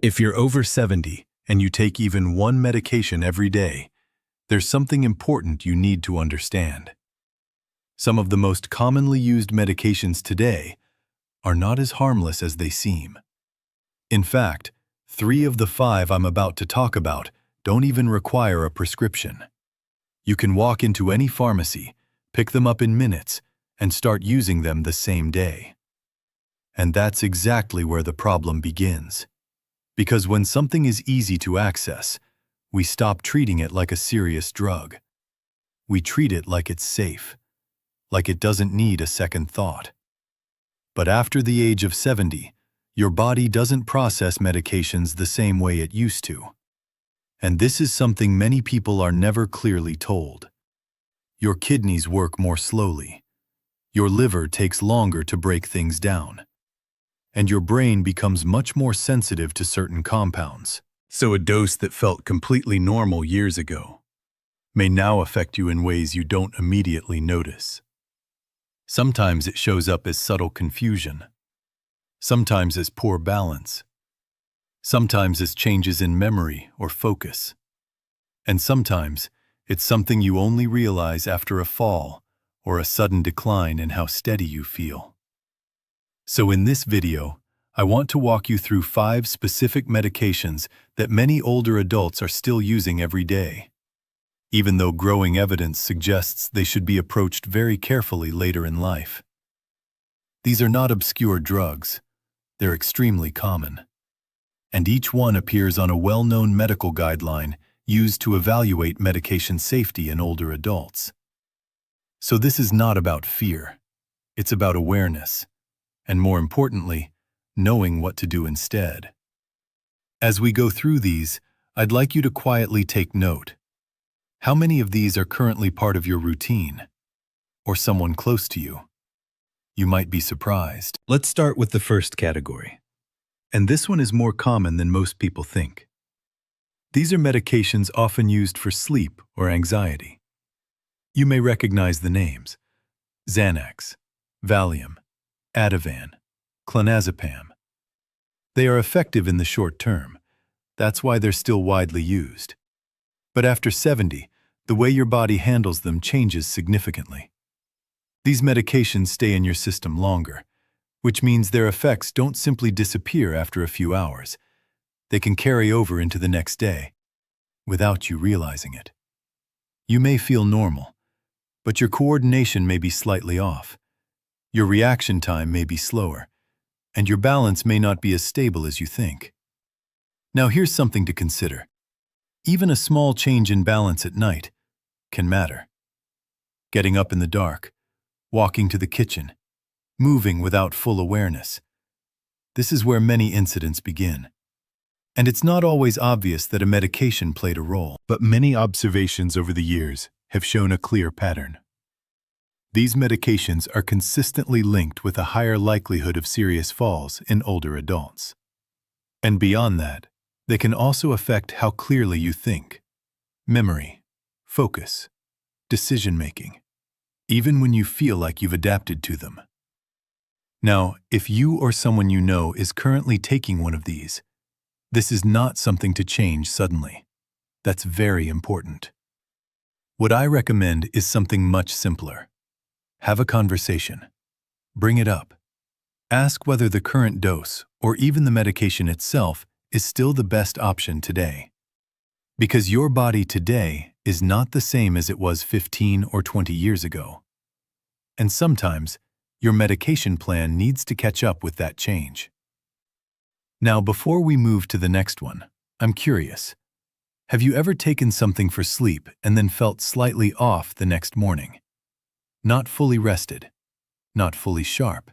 If you're over 70 and you take even one medication every day, there's something important you need to understand. Some of the most commonly used medications today are not as harmless as they seem. In fact, 3 of the 5 I'm about to talk about don't even require a prescription. You can walk into any pharmacy, pick them up in minutes, and start using them the same day. And that's exactly where the problem begins. Because when something is easy to access, we stop treating it like a serious drug. We treat it like it's safe, like it doesn't need a second thought. But after the age of 70, your body doesn't process medications the same way it used to. And this is something many people are never clearly told. Your kidneys work more slowly. Your liver takes longer to break things down. And your brain becomes much more sensitive to certain compounds. So a dose that felt completely normal years ago may now affect you in ways you don't immediately notice. Sometimes it shows up as subtle confusion. Sometimes as poor balance. Sometimes as changes in memory or focus. And sometimes it's something you only realize after a fall or a sudden decline in how steady you feel. So in this video, I want to walk you through 5 specific medications that many older adults are still using every day, even though growing evidence suggests they should be approached very carefully later in life. These are not obscure drugs. They're extremely common. And each one appears on a well-known medical guideline used to evaluate medication safety in older adults. So this is not about fear. It's about awareness. And more importantly, knowing what to do instead. As we go through these, I'd like you to quietly take note. How many of these are currently part of your routine? Or someone close to you? You might be surprised. Let's start with the first category. And this one is more common than most people think. These are medications often used for sleep or anxiety. You may recognize the names: Xanax, Valium, Ativan, clonazepam. They are effective in the short term. That's why they're still widely used. But after 70, the way your body handles them changes significantly. These medications stay in your system longer, which means their effects don't simply disappear after a few hours. They can carry over into the next day, without you realizing it. You may feel normal, but your coordination may be slightly off. Your reaction time may be slower, and your balance may not be as stable as you think. Now here's something to consider. Even a small change in balance at night can matter. Getting up in the dark, walking to the kitchen, moving without full awareness. This is where many incidents begin. And it's not always obvious that a medication played a role, but many observations over the years have shown a clear pattern. These medications are consistently linked with a higher likelihood of serious falls in older adults. And beyond that, they can also affect how clearly you think, memory, focus, decision-making, even when you feel like you've adapted to them. Now, if you or someone you know is currently taking one of these, this is not something to change suddenly. That's very important. What I recommend is something much simpler. Have a conversation. Bring it up. Ask whether the current dose, or even the medication itself, is still the best option today. Because your body today is not the same as it was 15 or 20 years ago. And sometimes, your medication plan needs to catch up with that change. Now, before we move to the next one, I'm curious. Have you ever taken something for sleep and then felt slightly off the next morning? Not fully rested, not fully sharp,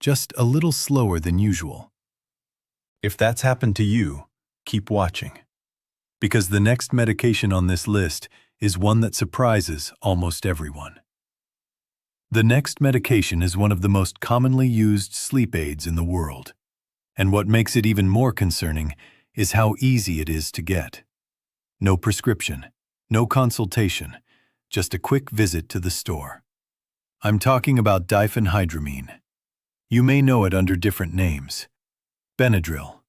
just a little slower than usual. If that's happened to you, keep watching. Because the next medication on this list is one that surprises almost everyone. The next medication is one of the most commonly used sleep aids in the world. And what makes it even more concerning is how easy it is to get. No prescription, no consultation, just a quick visit to the store. I'm talking about diphenhydramine. You may know it under different names: Benadryl,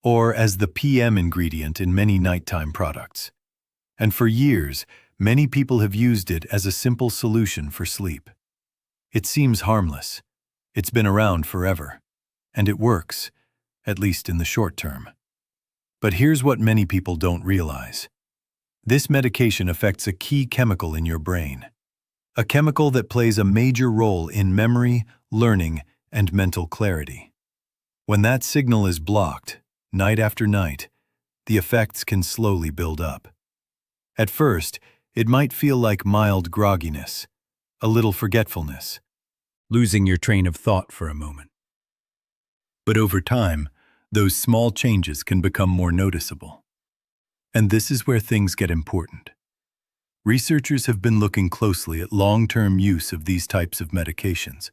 or as the PM ingredient in many nighttime products. And for years, many people have used it as a simple solution for sleep. It seems harmless. It's been around forever. And it works, at least in the short term. But here's what many people don't realize. This medication affects a key chemical in your brain. A chemical that plays a major role in memory, learning, and mental clarity. When that signal is blocked, night after night, the effects can slowly build up. At first, it might feel like mild grogginess, a little forgetfulness, losing your train of thought for a moment. But over time, those small changes can become more noticeable. And this is where things get important. Researchers have been looking closely at long-term use of these types of medications,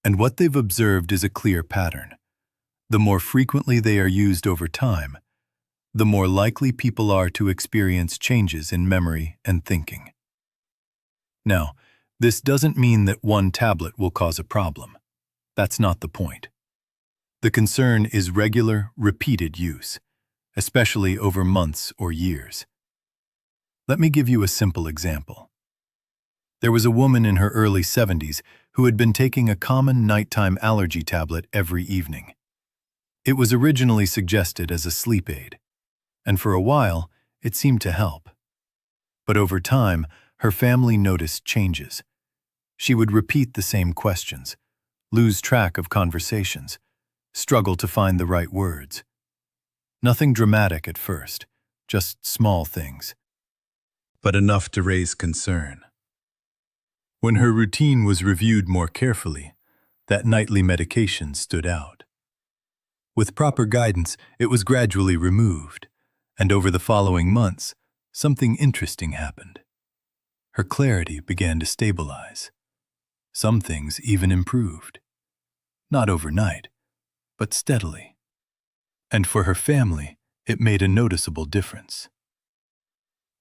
and what they've observed is a clear pattern. The more frequently they are used over time, the more likely people are to experience changes in memory and thinking. Now, this doesn't mean that one tablet will cause a problem. That's not the point. The concern is regular, repeated use, especially over months or years. Let me give you a simple example. There was a woman in her early 70s who had been taking a common nighttime allergy tablet every evening. It was originally suggested as a sleep aid, and for a while, it seemed to help. But over time, her family noticed changes. She would repeat the same questions, lose track of conversations, struggle to find the right words. Nothing dramatic at first, just small things, but enough to raise concern. When her routine was reviewed more carefully, that nightly medication stood out. With proper guidance, it was gradually removed, and over the following months, something interesting happened. Her clarity began to stabilize. Some things even improved. Not overnight, but steadily. And for her family, it made a noticeable difference.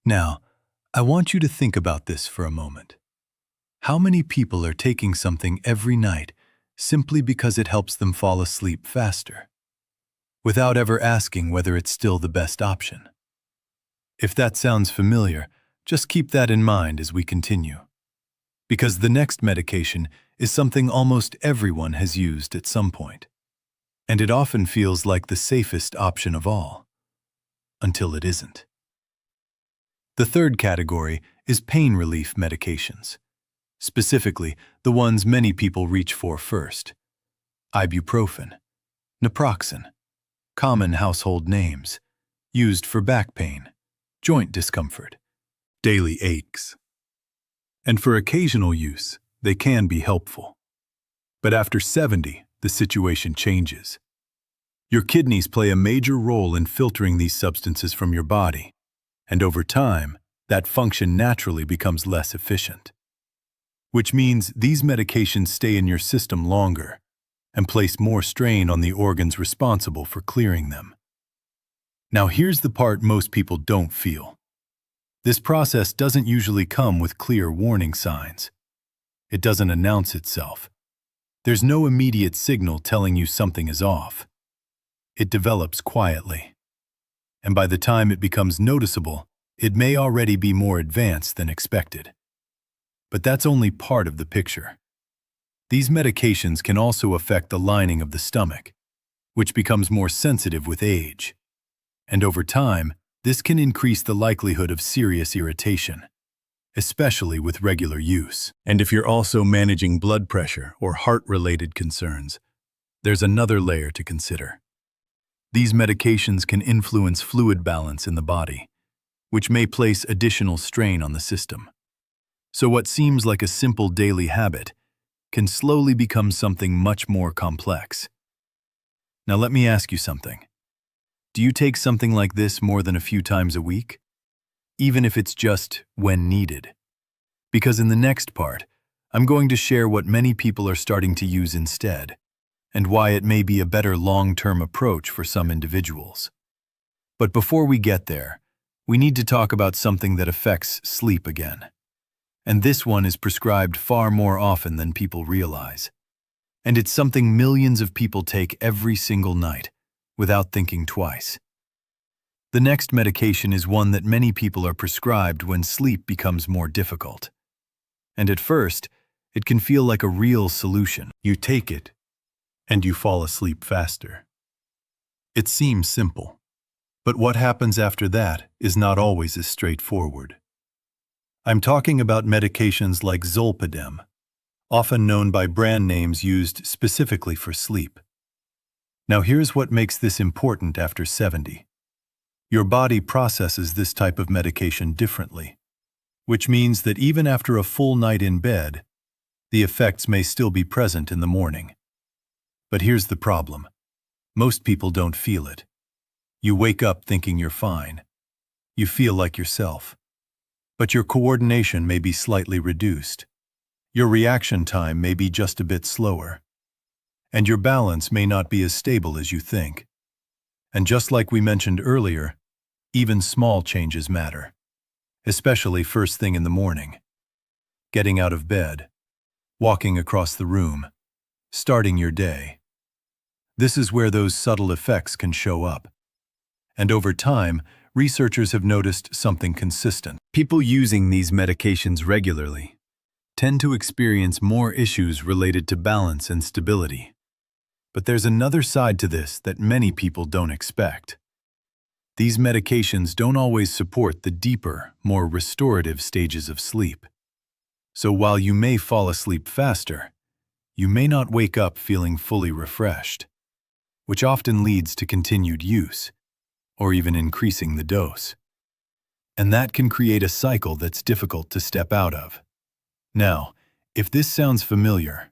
Now, I want you to think about this for a moment. How many people are taking something every night simply because it helps them fall asleep faster, without ever asking whether it's still the best option? If that sounds familiar, just keep that in mind as we continue. Because the next medication is something almost everyone has used at some point. And it often feels like the safest option of all, until it isn't. The third category is pain relief medications, specifically the ones many people reach for first. Ibuprofen, naproxen, common household names, used for back pain, joint discomfort, daily aches. And for occasional use, they can be helpful. But after 70, the situation changes. Your kidneys play a major role in filtering these substances from your body, and over time, that function naturally becomes less efficient. Which means these medications stay in your system longer and place more strain on the organs responsible for clearing them. Now here's the part most people don't feel. This process doesn't usually come with clear warning signs. It doesn't announce itself. There's no immediate signal telling you something is off. It develops quietly. And by the time it becomes noticeable, it may already be more advanced than expected. But that's only part of the picture. These medications can also affect the lining of the stomach, which becomes more sensitive with age. And over time, this can increase the likelihood of serious irritation, especially with regular use. And if you're also managing blood pressure or heart-related concerns, there's another layer to consider. These medications can influence fluid balance in the body, which may place additional strain on the system. So what seems like a simple daily habit can slowly become something much more complex. Now let me ask you something. Do you take something like this more than a few times a week? Even if it's just when needed? Because in the next part, I'm going to share what many people are starting to use instead, and why it may be a better long-term approach for some individuals. But before we get there, we need to talk about something that affects sleep again. And this one is prescribed far more often than people realize. And it's something millions of people take every single night, without thinking twice. The next medication is one that many people are prescribed when sleep becomes more difficult. And at first, it can feel like a real solution. You take it, and you fall asleep faster. It seems simple, but what happens after that is not always as straightforward. I'm talking about medications like Zolpidem, often known by brand names used specifically for sleep. Now here's what makes this important after 70. Your body processes this type of medication differently, which means that even after a full night in bed, the effects may still be present in the morning. But here's the problem. Most people don't feel it. You wake up thinking you're fine. You feel like yourself. But your coordination may be slightly reduced. Your reaction time may be just a bit slower. And your balance may not be as stable as you think. And just like we mentioned earlier, even small changes matter, especially first thing in the morning. Getting out of bed, walking across the room, starting your day. This is where those subtle effects can show up. And over time, researchers have noticed something consistent. People using these medications regularly tend to experience more issues related to balance and stability. But there's another side to this that many people don't expect. These medications don't always support the deeper, more restorative stages of sleep. So while you may fall asleep faster, you may not wake up feeling fully refreshed, which often leads to continued use, or even increasing the dose. And that can create a cycle that's difficult to step out of. Now, if this sounds familiar,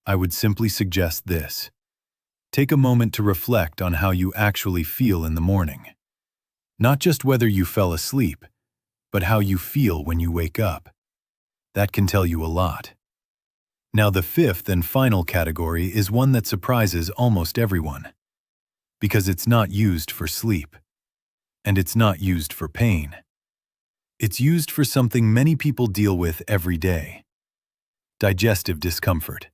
I would simply suggest this. Take a moment to reflect on how you actually feel in the morning. Not just whether you fell asleep, but how you feel when you wake up. That can tell you a lot. Now, the fifth and final category is one that surprises almost everyone, because it's not used for sleep, and it's not used for pain. It's used for something many people deal with every day: digestive discomfort,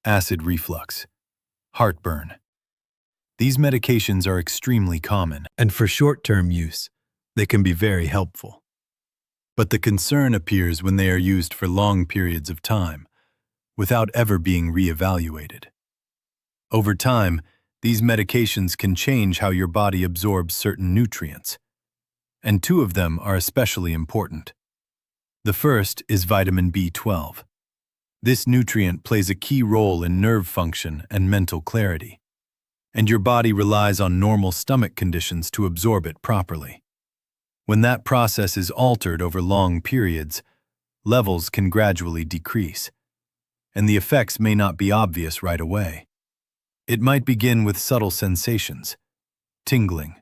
acid reflux, heartburn. These medications are extremely common, and for short-term use, they can be very helpful. But the concern appears when they are used for long periods of time, without ever being reevaluated. Over time, these medications can change how your body absorbs certain nutrients, and two of them are especially important. The first is vitamin B12. This nutrient plays a key role in nerve function and mental clarity, and your body relies on normal stomach conditions to absorb it properly. When that process is altered over long periods, levels can gradually decrease, and the effects may not be obvious right away. It might begin with subtle sensations, tingling,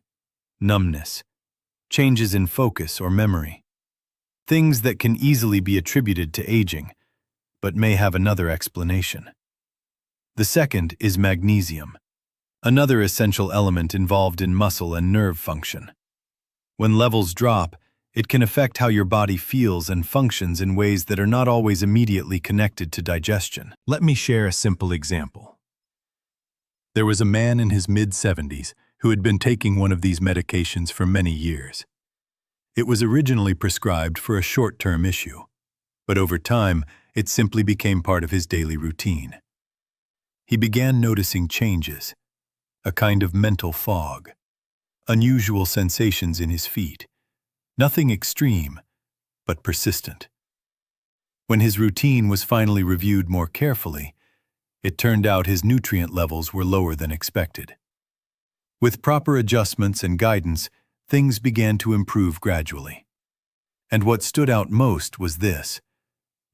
numbness, changes in focus or memory, things that can easily be attributed to aging, but may have another explanation. The second is magnesium, another essential element involved in muscle and nerve function. When levels drop, it can affect how your body feels and functions in ways that are not always immediately connected to digestion. Let me share a simple example. There was a man in his mid-70s who had been taking one of these medications for many years. It was originally prescribed for a short-term issue, but over time, it simply became part of his daily routine. He began noticing changes, a kind of mental fog, unusual sensations in his feet, nothing extreme, but persistent. When his routine was finally reviewed more carefully, it turned out his nutrient levels were lower than expected. With proper adjustments and guidance, things began to improve gradually. And what stood out most was this: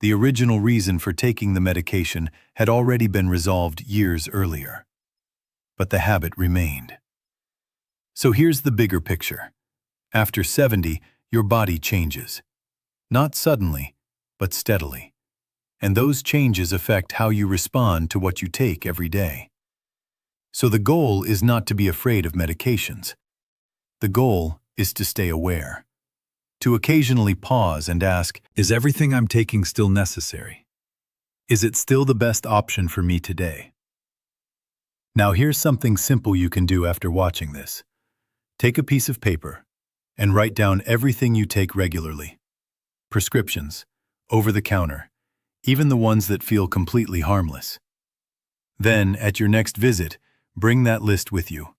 the original reason for taking the medication had already been resolved years earlier. But the habit remained. So here's the bigger picture. After 70, your body changes. Not suddenly, but steadily. And those changes affect how you respond to what you take every day. So the goal is not to be afraid of medications. The goal is to stay aware, to occasionally pause and ask, is everything I'm taking still necessary? Is it still the best option for me today? Now here's something simple you can do after watching this. Take a piece of paper and write down everything you take regularly. Prescriptions, over-the-counter, even the ones that feel completely harmless. Then, at your next visit, bring that list with you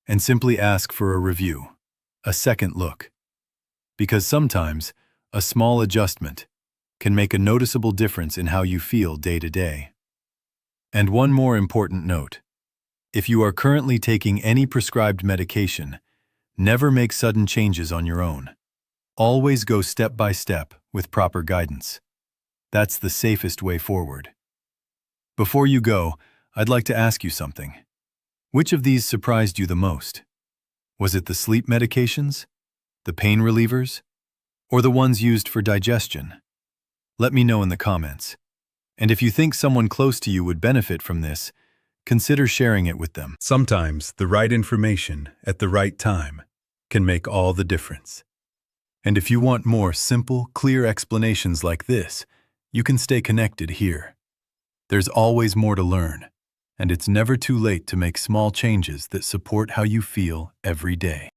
and simply ask for a review, a second look. Because sometimes, a small adjustment can make a noticeable difference in how you feel day to day. And one more important note. If you are currently taking any prescribed medication, never make sudden changes on your own. Always go step by step with proper guidance. That's the safest way forward. Before you go, I'd like to ask you something. Which of these surprised you the most? Was it the sleep medications, the pain relievers, or the ones used for digestion? Let me know in the comments. And if you think someone close to you would benefit from this, consider sharing it with them. Sometimes the right information at the right time can make all the difference. And if you want more simple, clear explanations like this, you can stay connected here. There's always more to learn, and it's never too late to make small changes that support how you feel every day.